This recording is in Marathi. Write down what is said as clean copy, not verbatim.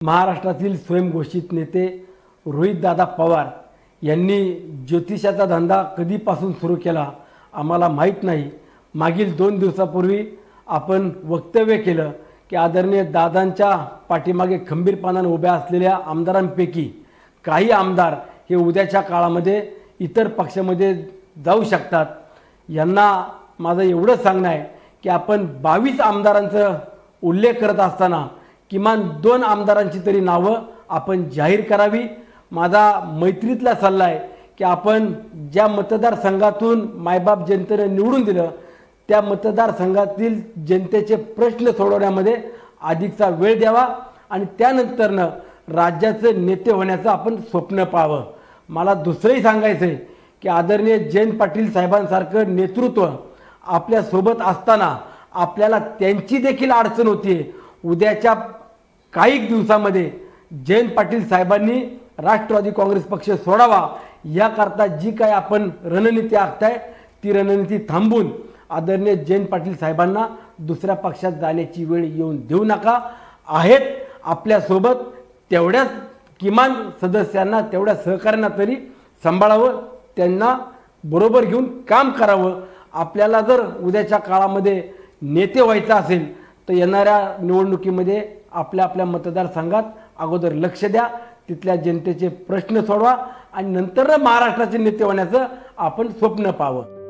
महाराष्ट्रातील स्वयंघोषित नेते रोहितदादा पवार यांनी ज्योतिषाचा धंदा कधीपासून सुरू केला आम्हाला माहीत नाही। मागील 2 दिवसापूर्वी आपण वक्तव्य केलं की आदरणीय दादांच्या पाठीमागे खंबीरपणाने उभ्या असलेल्या आमदारांपैकी काही आमदार हे उद्याच्या काळामध्ये इतर पक्षामध्ये जाऊ शकतात। यांना माझं एवढं सांगणं आहे की आपण 22 आमदारांचा उल्लेख करत असताना किमान 2 आमदारांची तरी नावं आपण जाहीर करावी। माझा मैत्रीतला सल्ला आहे की आपण ज्या मतदारसंघातून मायबाप जनतेने निवडून दिलं त्या मतदारसंघातील जनतेचे प्रश्न सोडवण्यामध्ये अधिकचा वेळ द्यावा आणि त्यानंतरनं राज्याचे नेते होण्याचं आपण स्वप्न पाहावं। मला दुसरंही सांगायचं आहे की आदरणीय जयंत पाटील साहेबांसारखं नेतृत्व आपल्या सोबत असताना आपल्याला त्यांची देखील अडचण होती। उद्याच्या काही दिवसामध्ये जयंत पाटील साहेबांनी राष्ट्रवादी काँग्रेस पक्ष सोडावा याकरता जी काय आपण रणनीती आखताय ती रणनीती थांबून आदरणीय जयंत पाटील साहेबांना दुसऱ्या पक्षात जाण्याची वेळ येऊन देऊ नका। आहेत आपल्यासोबत तेवढ्याच किमान सदस्यांना तेवढ्या सहकार्यांना तरी सांभाळावं, त्यांना बरोबर घेऊन काम करावं। आपल्याला जर उद्याच्या काळामध्ये नेते व्हायचं असेल तर येणाऱ्या निवडणुकीमध्ये आपल्या आपल्या मतदारसंघात अगोदर लक्ष द्या, तिथल्या जनतेचे प्रश्न सोडवा आणि नंतर महाराष्ट्राचे नेते होण्याचं आपण स्वप्न पाहावं।